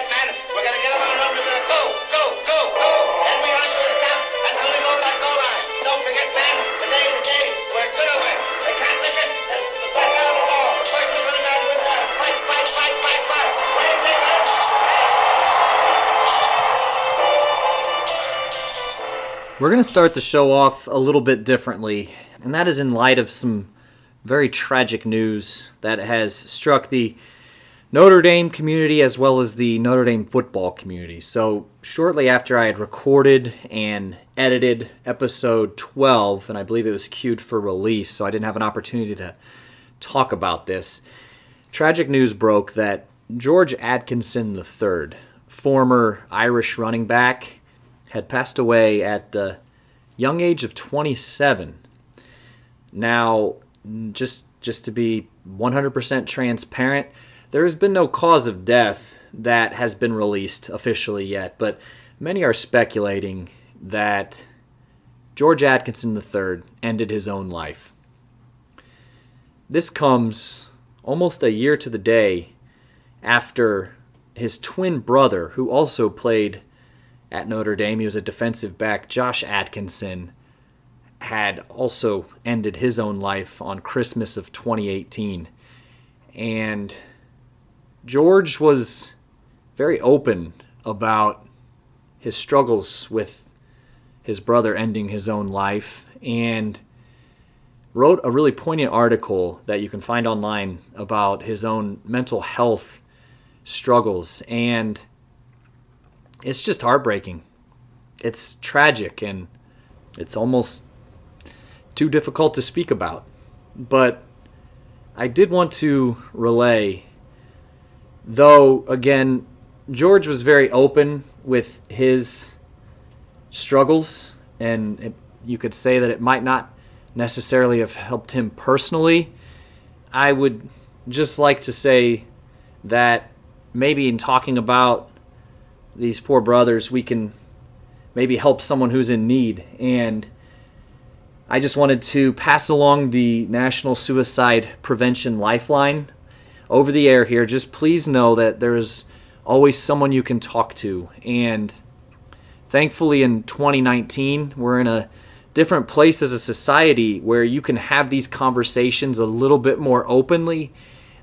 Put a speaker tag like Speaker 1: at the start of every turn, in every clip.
Speaker 1: forget, man. We're going to get them on over to the go, go, go, go. Then we on to the top. That's how we go by goal line. Don't forget, man, today is the day. We're going to win. They can't miss it. That's the back out of the ball. The first one's going to matter with that. Fight, fight, fight, fight, fight. What do you think, man?
Speaker 2: We're going to start the show off a little bit differently, and that is in light of some very tragic news that has struck the Notre Dame community as well as the Notre Dame football community. So shortly after I had recorded and edited episode 12, and I believe it was queued for release, so I didn't have an opportunity to talk about this, tragic news broke that George Atkinson III, former Irish running back, had passed away at the young age of 27. Now, just to be 100% transparent, there has been no cause of death that has been released officially yet, but many are speculating that George Atkinson III ended his own life. This comes almost a year to the day after his twin brother, who also played at Notre Dame, he was a defensive back, Josh Atkinson, had also ended his own life on Christmas of 2018. And George was very open about his struggles with his brother ending his own life and wrote a really poignant article that you can find online about his own mental health struggles. And it's just heartbreaking. It's tragic, and it's almost too difficult to speak about. But I did want to relay, though, again, George was very open with his struggles, and you could say that it might not necessarily have helped him personally. I would just like to say that maybe in talking about these poor brothers, we can maybe help someone who's in need. And I just wanted to pass along the National Suicide Prevention Lifeline over the air here. Just please know that there's always someone you can talk to. And thankfully in 2019, we're in a different place as a society where you can have these conversations a little bit more openly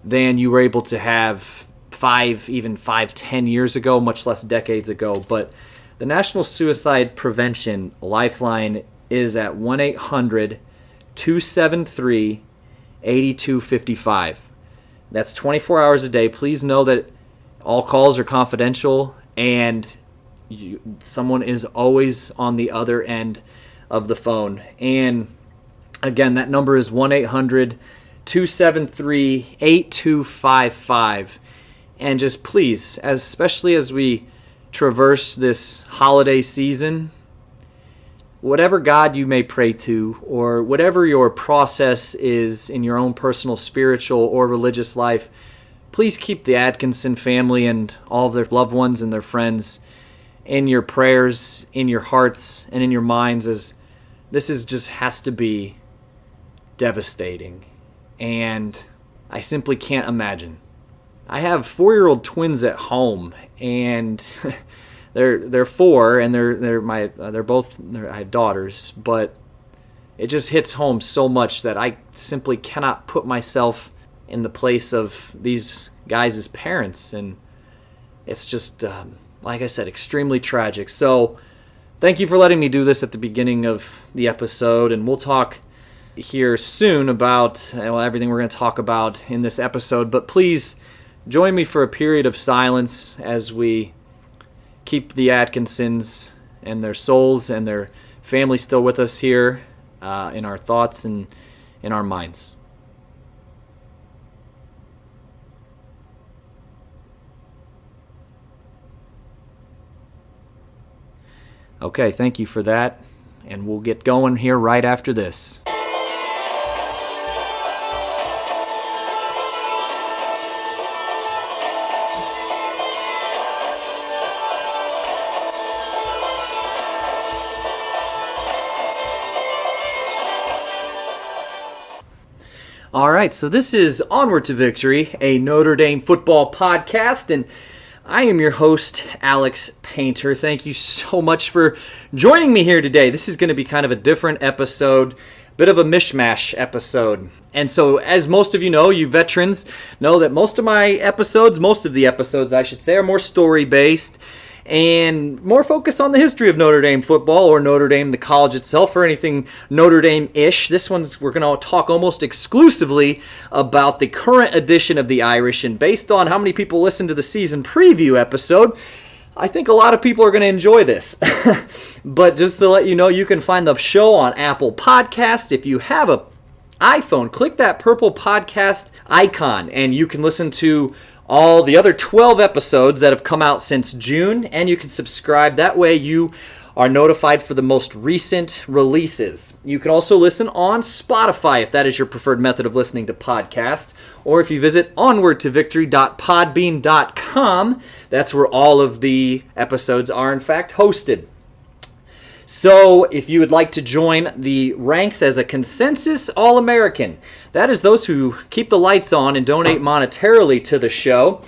Speaker 2: than you were able to have 10 years ago, much less decades ago. But the National Suicide Prevention Lifeline is at 1-800-273-8255. That's 24 hours a day. Please know that all calls are confidential, and someone is always on the other end of the phone. And again, that number is 1-800-273-8255. And just please, especially as we traverse this holiday season, whatever God you may pray to, or whatever your process is in your own personal spiritual or religious life, please keep the Atkinson family and all of their loved ones and their friends in your prayers, in your hearts, and in your minds, as this just has to be devastating. And I simply can't imagine. I have 4-year-old twins at home, and they're 4, and I have daughters, but it just hits home so much that I simply cannot put myself in the place of these guys' parents, and it's just like I said, extremely tragic. So thank you for letting me do this at the beginning of the episode, and we'll talk here soon about everything we're going to talk about in this episode, but please join me for a period of silence as we keep the Atkinsons and their souls and their family still with us here in our thoughts and in our minds. Okay, thank you for that, and we'll get going here right after this. All right, so this is Onward to Victory, a Notre Dame football podcast, and I am your host, Alex Painter. Thank you so much for joining me here today. This is going to be kind of a different episode, bit of a mishmash episode. And so, as most of you know, you veterans know that most of the episodes, I should say, are more story-based and more focused on the history of Notre Dame football, or Notre Dame, the college itself, or anything Notre Dame-ish. We're going to talk almost exclusively about the current edition of the Irish, and based on how many people listened to the season preview episode, I think a lot of people are going to enjoy this. But just to let you know, you can find the show on Apple Podcast. If you have an iPhone, click that purple podcast icon, and you can listen to all the other 12 episodes that have come out since June, and you can subscribe. That way you are notified for the most recent releases. You can also listen on Spotify if that is your preferred method of listening to podcasts, or if you visit onwardtovictory.podbean.com, that's where all of the episodes are in fact hosted. So, if you would like to join the ranks as a consensus All-American, that is those who keep the lights on and donate monetarily to the show,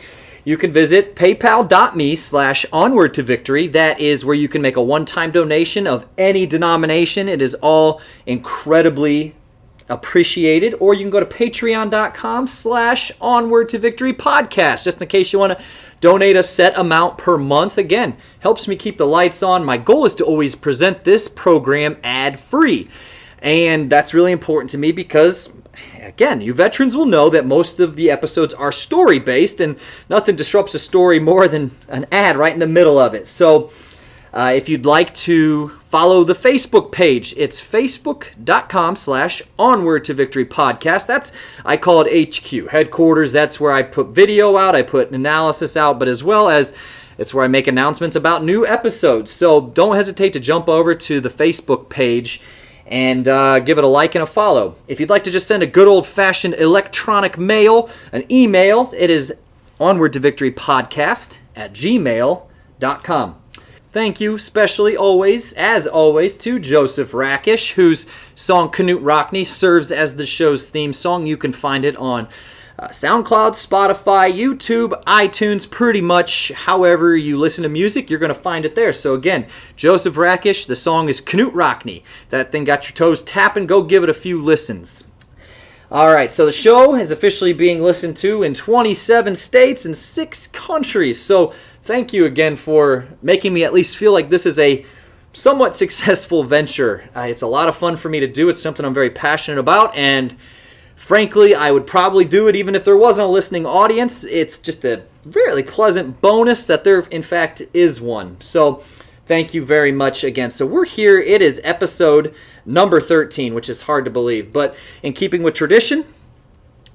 Speaker 2: you can visit paypal.me/onwardtovictory. That is where you can make a one-time donation of any denomination. It is all incredibly appreciated. Or you can go to patreon.com/onwardtovictory-podcast, just in case you want to donate a set amount per month. Again, helps me keep the lights on. My goal is to always present this program ad-free. And that's really important to me because, again, you veterans will know that most of the episodes are story-based, and nothing disrupts a story more than an ad right in the middle of it. So if you'd like to follow the Facebook page, it's facebook.com/onwardtovictory-podcast. I call it HQ, headquarters. That's where I put video out, I put analysis out, but as well as it's where I make announcements about new episodes. So don't hesitate to jump over to the Facebook page and give it a like and a follow. If you'd like to just send a good old-fashioned electronic mail, an email, it is onwardtovictorypodcast@gmail.com. Thank you, especially as always, to Joseph Rakish, whose song Knut Rockne serves as the show's theme song. You can find it on SoundCloud, Spotify, YouTube, iTunes, pretty much however you listen to music, you're going to find it there. So again, Joseph Rakish, the song is Knut Rockne. If that thing got your toes tapping, go give it a few listens. All right, so the show is officially being listened to in 27 states and 6 countries. So thank you again for making me at least feel like this is a somewhat successful venture. It's a lot of fun for me to do. It's something I'm very passionate about, and frankly, I would probably do it even if there wasn't a listening audience. It's just a really pleasant bonus that there, in fact, is one. So thank you very much again. So we're here. It is episode number 13, which is hard to believe. But in keeping with tradition,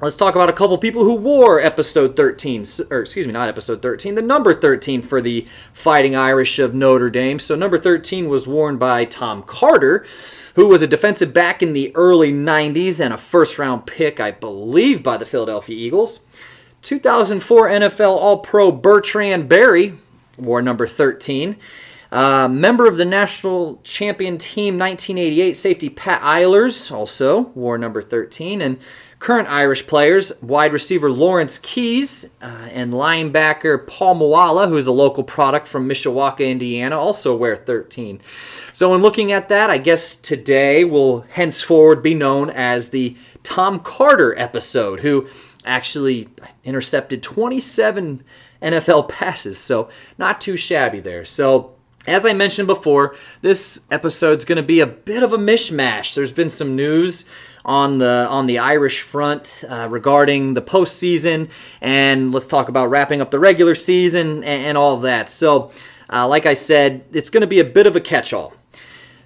Speaker 2: let's talk about a couple people who wore episode 13, the number 13 for the Fighting Irish of Notre Dame. So number 13 was worn by Tom Carter, who was a defensive back in the early 90s and a first-round pick, I believe, by the Philadelphia Eagles. 2004 NFL All-Pro Bertrand Berry wore number 13. Member of the national champion team 1988 safety Pat Eilers also wore number 13. And current Irish players, wide receiver Lawrence Keys and linebacker Paul Moala, who is a local product from Mishawaka, Indiana, also wear 13. So in looking at that, I guess today will henceforward be known as the Tom Carter episode, who actually intercepted 27 NFL passes, so not too shabby there. So as I mentioned before, this episode's going to be a bit of a mishmash. There's been some news on the Irish front regarding the postseason, and let's talk about wrapping up the regular season and all of that. So, like I said, it's going to be a bit of a catch-all.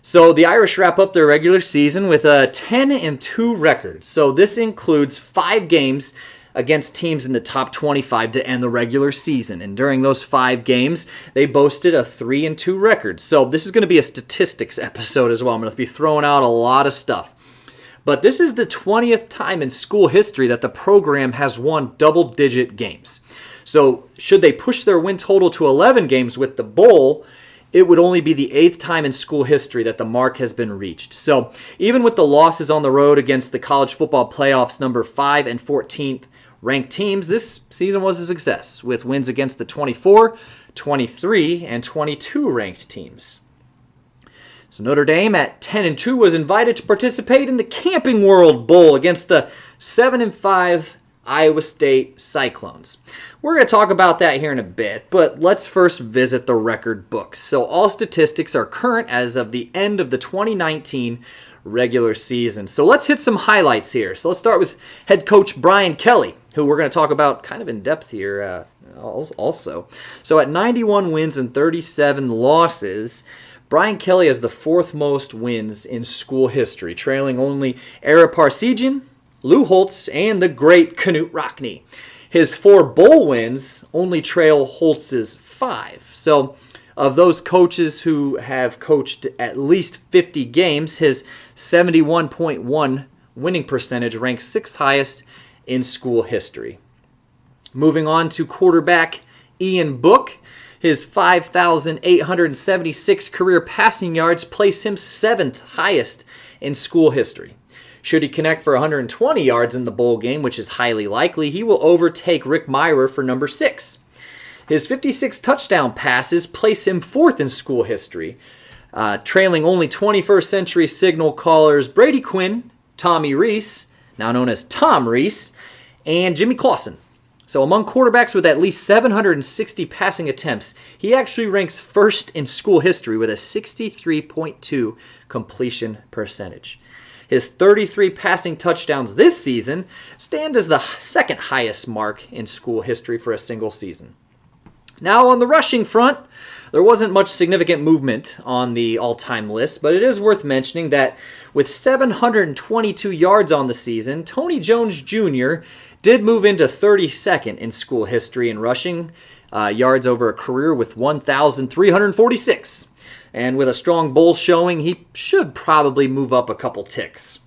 Speaker 2: So the Irish wrap up their regular season with a 10-2 record. So this includes 5 games against teams in the top 25 to end the regular season. And during those 5 games, they boasted a 3-2 record. So this is going to be a statistics episode as well. I'm going to be throwing out a lot of stuff. But this is the 20th time in school history that the program has won double-digit games. So should they push their win total to 11 games with the bowl, it would only be the 8th time in school history that the mark has been reached. So even with the losses on the road against the college football playoffs number 5 and 14th ranked teams, this season was a success, with wins against the 24, 23, and 22 ranked teams. So Notre Dame at 10-2 was invited to participate in the Camping World Bowl against the 7-5 Iowa State Cyclones. We're going to talk about that here in a bit, but let's first visit the record books. So all statistics are current as of the end of the 2019 regular season. So let's hit some highlights here. So let's start with head coach Brian Kelly, who we're going to talk about kind of in depth here also. So at 91 wins and 37 losses, Brian Kelly has the fourth most wins in school history, trailing only Ara Parseghian, Lou Holtz, and the great Knute Rockne. His 4 bowl wins only trail Holtz's 5. So of those coaches who have coached at least 50 games, his 71.1 winning percentage ranks 6th highest in school history. Moving on to quarterback Ian Book, his 5,876 career passing yards place him 7th highest in school history. Should he connect for 120 yards in the bowl game, which is highly likely, he will overtake Rick Mirer for number 6. His 56 touchdown passes place him 4th in school history, trailing only 21st century signal callers Brady Quinn, Tommy Rees, now known as Tom Rees, and Jimmy Clausen. So among quarterbacks with at least 760 passing attempts, he actually ranks 1st in school history with a 63.2 completion percentage. His 33 passing touchdowns this season stand as the 2nd highest mark in school history for a single season. Now on the rushing front, there wasn't much significant movement on the all-time list, but it is worth mentioning that with 722 yards on the season, Tony Jones Jr. did move into 32nd in school history in rushing yards over a career with 1,346. And with a strong bowl showing, he should probably move up a couple ticks.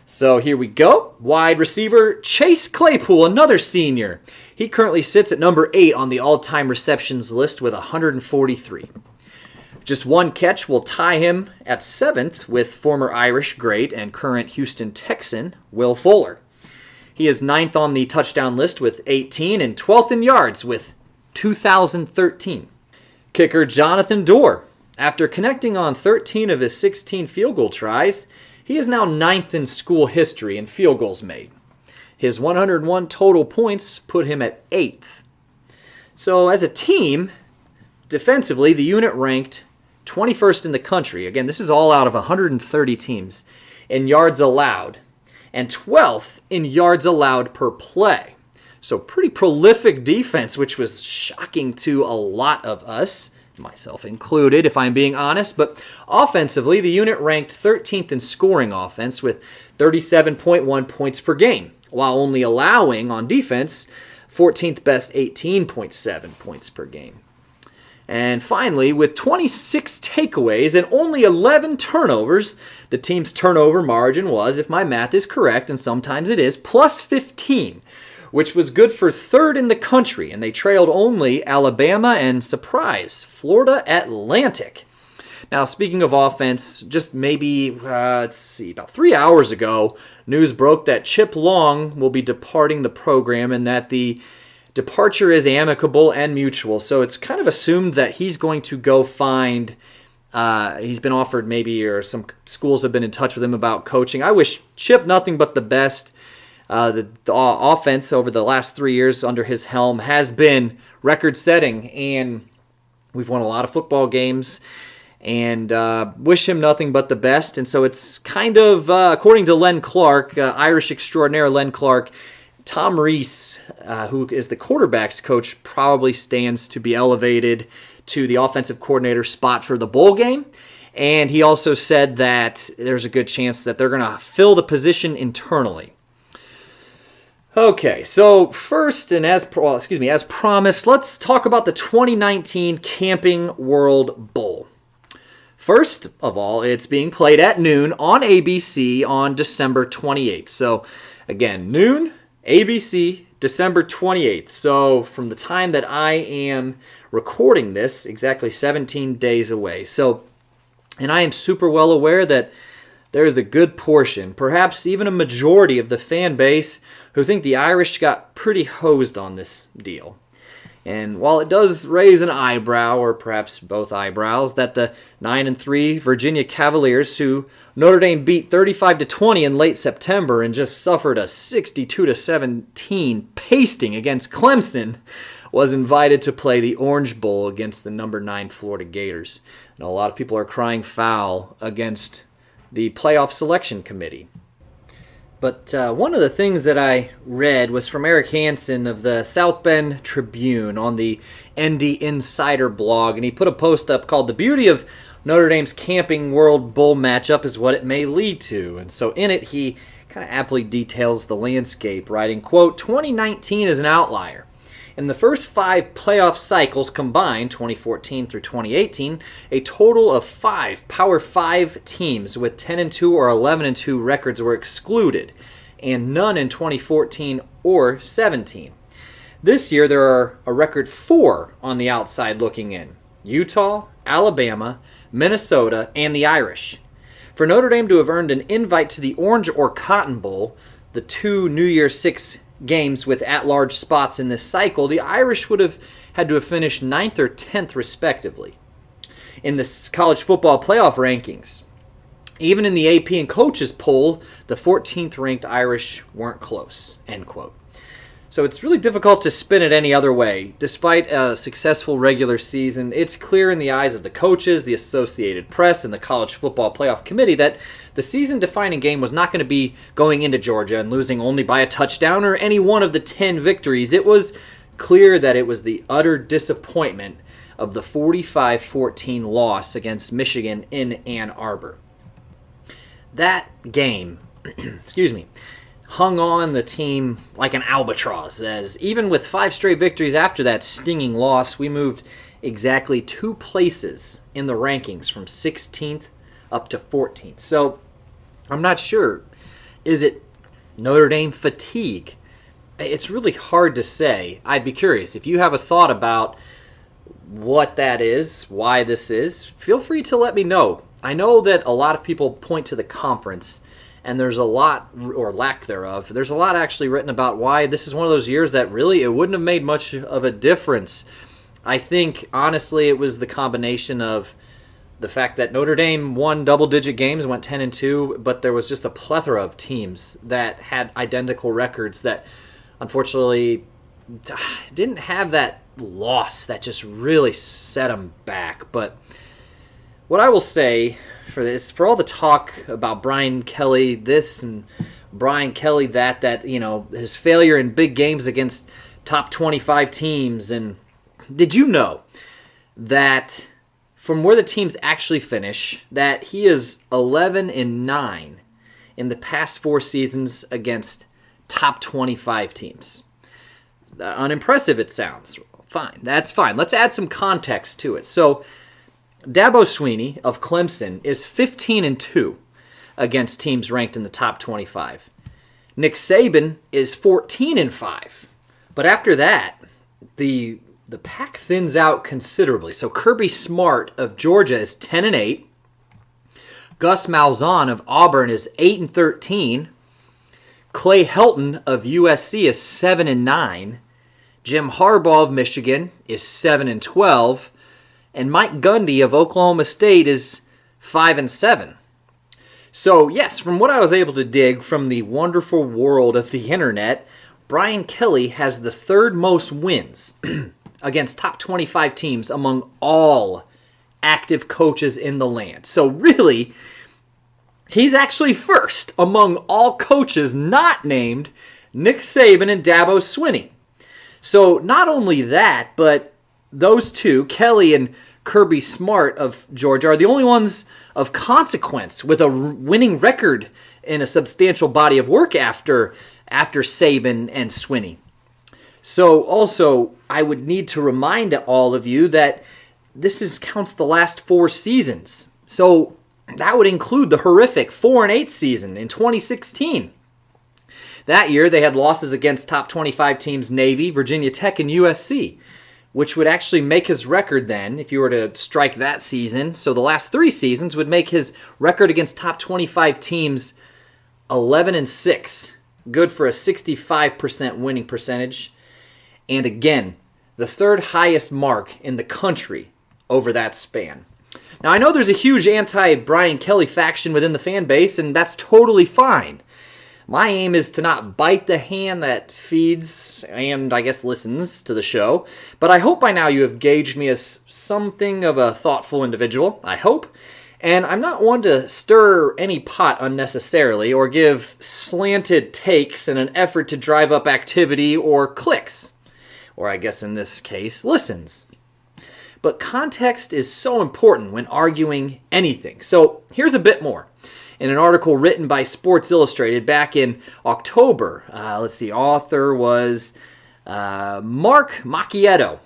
Speaker 2: So here we go. Wide receiver Chase Claypool, another senior. He currently sits at number 8 on the all-time receptions list with 143. Just one catch will tie him at 7th with former Irish great and current Houston Texan Will Fuller. He is 9th on the touchdown list with 18 and 12th in yards with 2,013. Kicker Jonathan Dorr. After connecting on 13 of his 16 field goal tries, he is now 9th in school history in field goals made. His 101 total points put him at 8th. So as a team, defensively, the unit ranked 21st in the country. Again, this is all out of 130 teams in yards allowed, and 12th in yards allowed per play. So pretty prolific defense, which was shocking to a lot of us, myself included, if I'm being honest. But offensively, the unit ranked 13th in scoring offense with 37.1 points per game, while only allowing, on defense, 14th best 18.7 points per game. And finally, with 26 takeaways and only 11 turnovers, the team's turnover margin was, if my math is correct, and sometimes it is, plus 15, which was good for 3rd in the country, and they trailed only Alabama and, surprise, Florida Atlantic. Now, speaking of offense, just maybe, about 3 hours ago, news broke that Chip Long will be departing the program and that the departure is amicable and mutual. So it's kind of assumed that he's going to go find, he's been offered maybe, or some schools have been in touch with him about coaching. I wish Chip nothing but the best. The offense over the last 3 years under his helm has been record-setting, and we've won a lot of football games, and wish him nothing but the best. And so it's kind of, according to Len Clark, Irish extraordinaire Len Clark, Tom Rees, who is the quarterback's coach, probably stands to be elevated to the offensive coordinator spot for the bowl game. And he also said that there's a good chance that they're going to fill the position internally. Okay, so first, and as promised, let's talk about the 2019 Camping World Bowl. First of all, it's being played at noon on ABC on December 28th. So, again, noon, ABC, December 28th. So, from the time that I am recording this, exactly 17 days away. So, and I am super well aware that there is a good portion, perhaps even a majority of the fan base, who think the Irish got pretty hosed on this deal. And while it does raise an eyebrow, or perhaps both eyebrows, that the 9-3 Virginia Cavaliers, who Notre Dame beat 35-20 in late September and just suffered a 62-17 pasting against Clemson, was invited to play the Orange Bowl against the number 9 Florida Gators. And a lot of people are crying foul against the playoff selection committee. But one of the things that I read was from Eric Hansen of the South Bend Tribune on the ND Insider blog, and he put a post up called "The Beauty of Notre Dame's Camping World Bowl Matchup is What It May Lead to." And so in it, he kind of aptly details the landscape, writing, quote, "2019 is an outlier. In the first 5 playoff cycles combined, 2014 through 2018, a total of 5 Power 5 teams with 10-2 or 11-2 records were excluded, and none in 2014 or 17. This year, there are a record 4 on the outside looking in: Utah, Alabama, Minnesota, and the Irish. For Notre Dame to have earned an invite to the Orange or Cotton Bowl, the 2 New Year's 6 games with at-large spots in this cycle, the Irish would have had to have finished 9th or 10th respectively in the college football playoff rankings. Even in the AP and coaches poll, the 14th ranked Irish weren't close," end quote. So it's really difficult to spin it any other way. Despite a successful regular season, it's clear in the eyes of the coaches, the Associated Press, and the College Football Playoff Committee that the season-defining game was not going to be going into Georgia and losing only by a touchdown or any one of the 10 victories. It was clear that it was the utter disappointment of the 45-14 loss against Michigan in Ann Arbor. That game, hung on the team like an albatross, as even with 5 straight victories after that stinging loss, we moved exactly 2 places in the rankings from 16th up to 14th. So I'm not sure. Is it Notre Dame fatigue? It's really hard to say. I'd be curious. If you have a thought about what that is, why this is, feel free to let me know. I know that a lot of people point to the conference, and there's a lot, or lack thereof, there's a lot actually written about why this is one of those years that really it wouldn't have made much of a difference. I think, honestly, it was the combination of the fact that Notre Dame won double-digit games, went 10-2, but there was just a plethora of teams that had identical records that, unfortunately, didn't have that loss that just really set them back. But what I will say for this, for all the talk about Brian Kelly this and Brian Kelly that his failure in big games against top 25 teams, and did you know that from where the teams actually finish, that he is 11-9 in the past 4 seasons against top 25 teams? Unimpressive, it sounds. Fine, that's fine. Let's add some context to it. So Dabo Swinney of Clemson is 15-2 against teams ranked in the top 25. Nick Saban is 14-5. But after that, the pack thins out considerably. So Kirby Smart of Georgia is 10-8. Gus Malzahn of Auburn is 8-13. Clay Helton of USC is 7-9. Jim Harbaugh of Michigan is 7-12. And Mike Gundy of Oklahoma State is 5-7. So, yes, from what I was able to dig from the wonderful world of the internet, Brian Kelly has the 3rd most wins against top 25 teams among all active coaches in the land. So, really, he's actually first among all coaches not named Nick Saban and Dabo Swinney. So, not only that, but those two, Kelly and Kirby Smart of Georgia, are the only ones of consequence with a winning record in a substantial body of work after Saban and Swinney. So also, I would need to remind all of you that this counts the last 4 seasons. So that would include the horrific 4-8 season in 2016. That year, they had losses against top 25 teams Navy, Virginia Tech, and USC. which would actually make his record then, if you were to strike that season. So the last 3 seasons would make his record against top 25 teams 11-6. Good for a 65% winning percentage. And again, the 3rd highest mark in the country over that span. Now, I know there's a huge anti-Brian Kelly faction within the fan base, and that's totally fine. My aim is to not bite the hand that feeds and, I guess, listens to the show. But I hope by now you have gauged me as something of a thoughtful individual. I hope. And I'm not one to stir any pot unnecessarily or give slanted takes in an effort to drive up activity or clicks. Or I guess in this case, listens. But context is so important when arguing anything. So here's a bit more. In an article written by Sports Illustrated back in October, author was Mark Macchietto.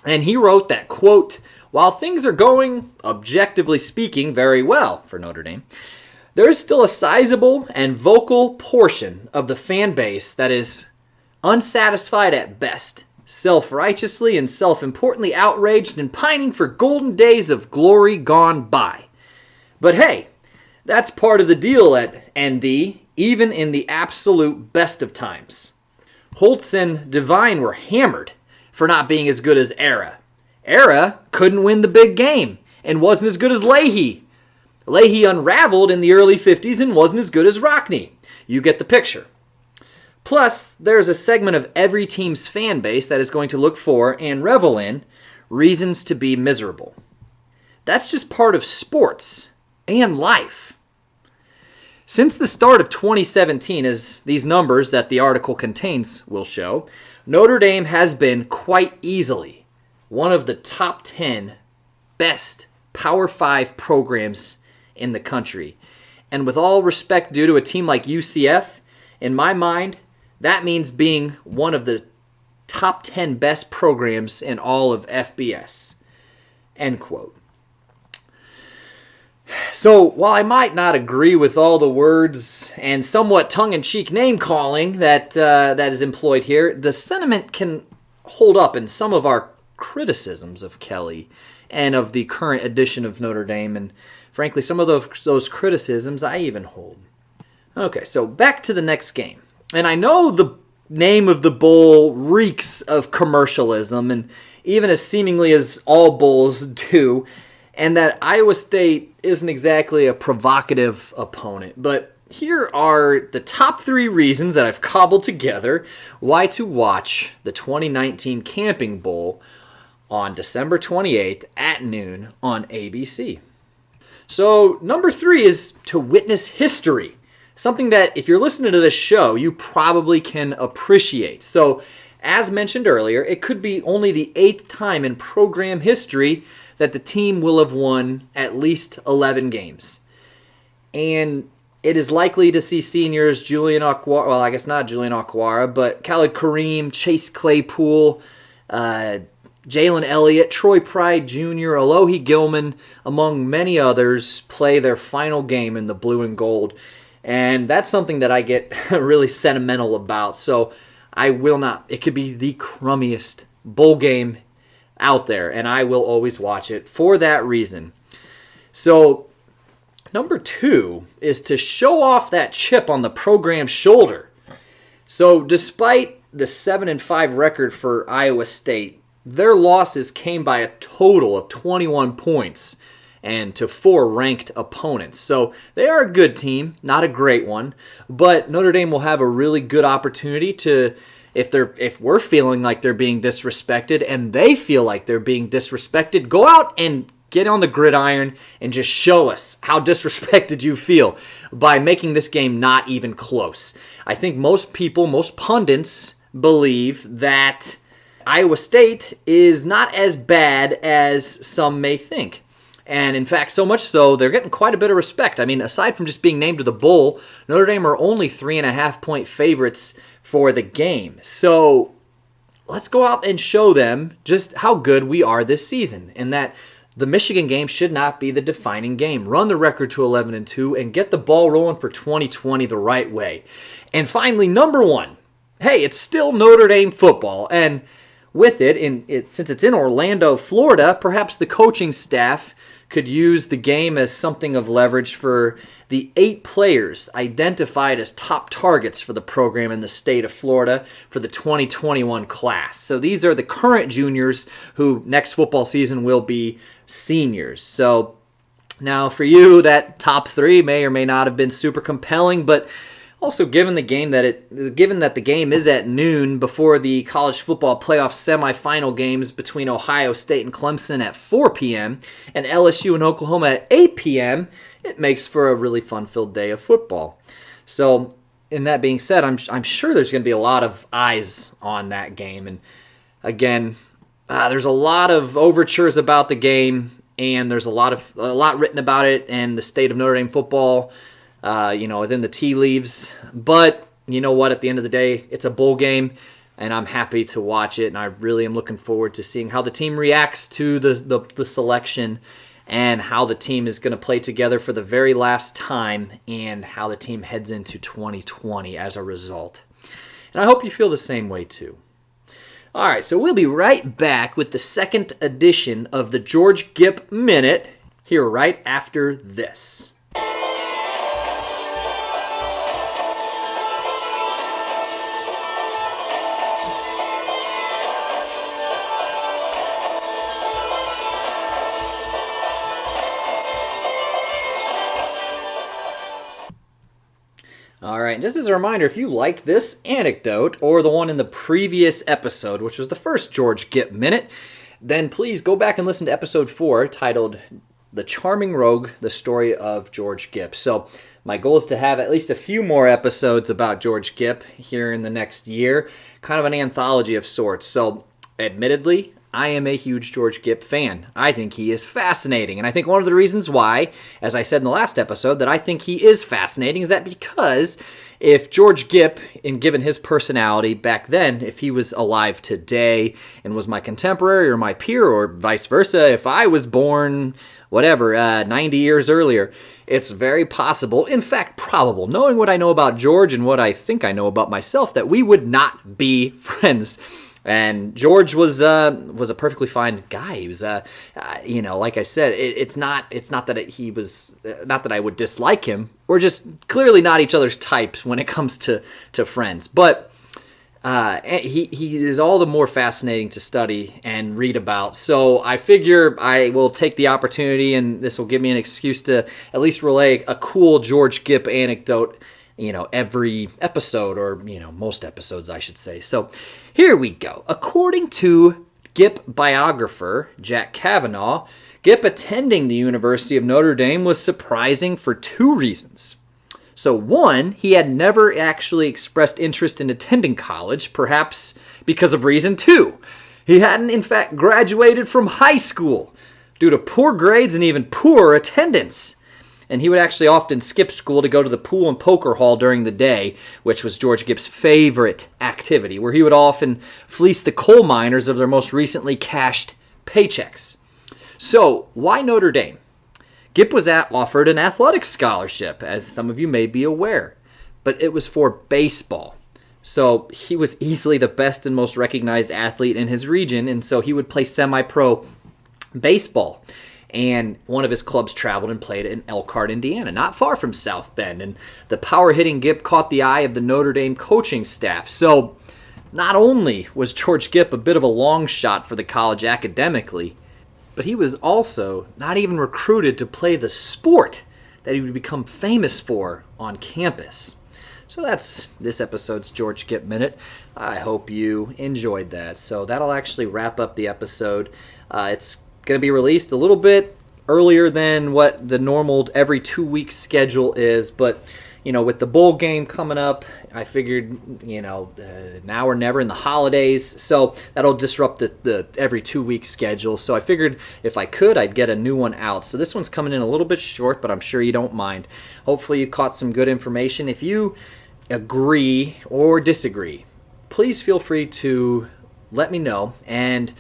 Speaker 2: And he wrote that, quote, "While things are going, objectively speaking, very well for Notre Dame, there is still a sizable and vocal portion of the fan base that is unsatisfied at best, self-righteously and self-importantly outraged and pining for golden days of glory gone by. But hey, that's part of the deal at ND, even in the absolute best of times. Holtz and Devine were hammered for not being as good as Era. Era couldn't win the big game and wasn't as good as Leahy. Leahy unraveled in the early 50s and wasn't as good as Rockne. You get the picture. Plus, there's a segment of every team's fan base that is going to look for and revel in reasons to be miserable. That's just part of sports and life. Since the start of 2017, as these numbers that the article contains will show, Notre Dame has been quite easily one of the top 10 best Power 5 programs in the country. And with all respect due to a team like UCF, in my mind, that means being one of the top 10 best programs in all of FBS. End quote. So, while I might not agree with all the words and somewhat tongue-in-cheek name-calling that is employed here, the sentiment can hold up in some of our criticisms of Kelly and of the current edition of Notre Dame, and frankly, some of those criticisms I even hold. Okay, so back to the next game. And I know the name of the bowl reeks of commercialism, and even as seemingly as all bowls do, and that Iowa State isn't exactly a provocative opponent. But here are the top 3 reasons that I've cobbled together why to watch the 2019 Camping Bowl on December 28th at noon on ABC. So number 3 is to witness history. Something that, if you're listening to this show, you probably can appreciate. So, as mentioned earlier, it could be only the 8th time in program history that the team will have won at least 11 games. And it is likely to see seniors Julian Okwara, well, I guess not Julian Okwara, but Khalid Kareem, Chase Claypool, Jalen Elliott, Troy Pride Jr., Alohi Gilman, among many others, play their final game in the blue and gold. And that's something that I get really sentimental about. So I will not. It could be the crummiest bowl game out there, and I will always watch it for that reason. So number 2 is to show off that chip on the program's shoulder. So despite the 7-5 record for Iowa State, their losses came by a total of 21 points and to 4 ranked opponents. So they are a good team, not a great one, but Notre Dame will have a really good opportunity to, if we're feeling like they're being disrespected and they feel like they're being disrespected, go out and get on the gridiron and just show us how disrespected you feel by making this game not even close. I think most people, most pundits, believe that Iowa State is not as bad as some may think. And in fact, so much so, they're getting quite a bit of respect. I mean, aside from just being named to the bowl, Notre Dame are only 3.5-point favorites for the game. So let's go out and show them just how good we are this season, and that the Michigan game should not be the defining game. Run the record to 11-2 and get the ball rolling for 2020 the right way. And finally, number 1, hey, it's still Notre Dame football, and with it, since it's in Orlando, Florida, perhaps the coaching staff could use the game as something of leverage for the 8 players identified as top targets for the program in the state of Florida for the 2021 class. So these are the current juniors who next football season will be seniors. So now for you, that top 3 may or may not have been super compelling, but also, given that the game is at noon before the college football playoff semifinal games between Ohio State and Clemson at 4 p.m. and LSU and Oklahoma at 8 p.m., it makes for a really fun-filled day of football. So, in that being said, I'm sure there's going to be a lot of eyes on that game. And again, there's a lot of overtures about the game, and there's a lot written about it and the state of Notre Dame football. Within the tea leaves. But you know what? At the end of the day, it's a bowl game, and I'm happy to watch it, and I really am looking forward to seeing how the team reacts to the selection and how the team is going to play together for the very last time and how the team heads into 2020 as a result. And I hope you feel the same way too. All right, so we'll be right back with the second edition of the George Gipp Minute here right after this. All right, just as a reminder, if you like this anecdote or the one in the previous episode, which was the first George Gipp Minute, then please go back and listen to episode 4 titled The Charming Rogue, the Story of George Gipp. So my goal is to have at least a few more episodes about George Gipp here in the next year, kind of an anthology of sorts. So admittedly, I am a huge George Gipp fan. I think he is fascinating. And I think one of the reasons why, as I said in the last episode, that I think he is fascinating is that because if George Gipp, and given his personality back then, if he was alive today and was my contemporary or my peer or vice versa, if I was born, 90 years earlier, it's very possible, in fact probable, knowing what I know about George and what I think I know about myself, that we would not be friends. And George was a perfectly fine guy. He was, like I said, it's not that he was, not that I would dislike him. We're just clearly not each other's types when it comes to friends. But he is all the more fascinating to study and read about. So I figure I will take the opportunity, and this will give me an excuse to at least relay a cool George Gipp anecdote, every episode, or, most episodes, I should say. So here we go. According to Gipp biographer Jack Kavanaugh, Gipp attending the University of Notre Dame was surprising for 2 reasons. So one, he had never actually expressed interest in attending college, perhaps because of reason 2. He hadn't, in fact, graduated from high school due to poor grades and even poor attendance. And he would actually often skip school to go to the pool and poker hall during the day, which was George Gipp's favorite activity, where he would often fleece the coal miners of their most recently cashed paychecks. So, why Notre Dame? Gipp was offered an athletic scholarship, as some of you may be aware, but it was for baseball. So, he was easily the best and most recognized athlete in his region, and so he would play semi-pro baseball. And one of his clubs traveled and played in Elkhart, Indiana, not far from South Bend. And the power-hitting Gipp caught the eye of the Notre Dame coaching staff. So not only was George Gipp a bit of a long shot for the college academically, but he was also not even recruited to play the sport that he would become famous for on campus. So that's this episode's George Gipp Minute. I hope you enjoyed that. So that'll actually wrap up the episode. It's going to be released a little bit earlier than what the normal every 2-week schedule is, but with the bowl game coming up, I figured now or never in the holidays, so that'll disrupt the every 2-week schedule. So I figured if I could, I'd get a new one out. So this one's coming in a little bit short, but I'm sure you don't mind. Hopefully you caught some good information. If you agree or disagree, please feel free to let me know, and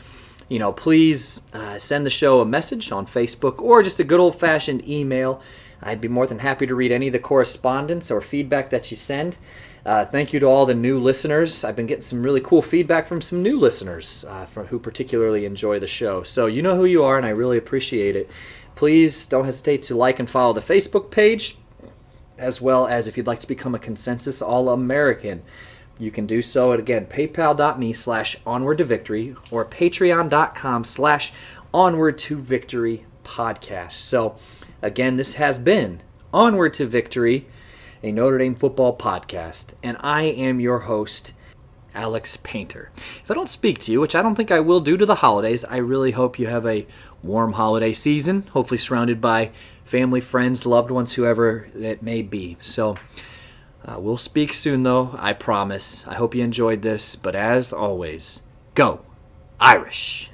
Speaker 2: please send the show a message on Facebook or just a good old-fashioned email. I'd be more than happy to read any of the correspondence or feedback that you send. Thank you to all the new listeners. I've been getting some really cool feedback from some new listeners who particularly enjoy the show. So you know who you are, and I really appreciate it. Please don't hesitate to like and follow the Facebook page, as well as if you'd like to become a Consensus All-American. You can do so at, again, paypal.me/onward-to-victory or patreon.com/onward-to-victory podcast. So, again, this has been Onward to Victory, a Notre Dame football podcast, and I am your host, Alex Painter. If I don't speak to you, which I don't think I will due to the holidays, I really hope you have a warm holiday season, hopefully surrounded by family, friends, loved ones, whoever it may be. So we'll speak soon, though, I promise. I hope you enjoyed this, but as always, go Irish!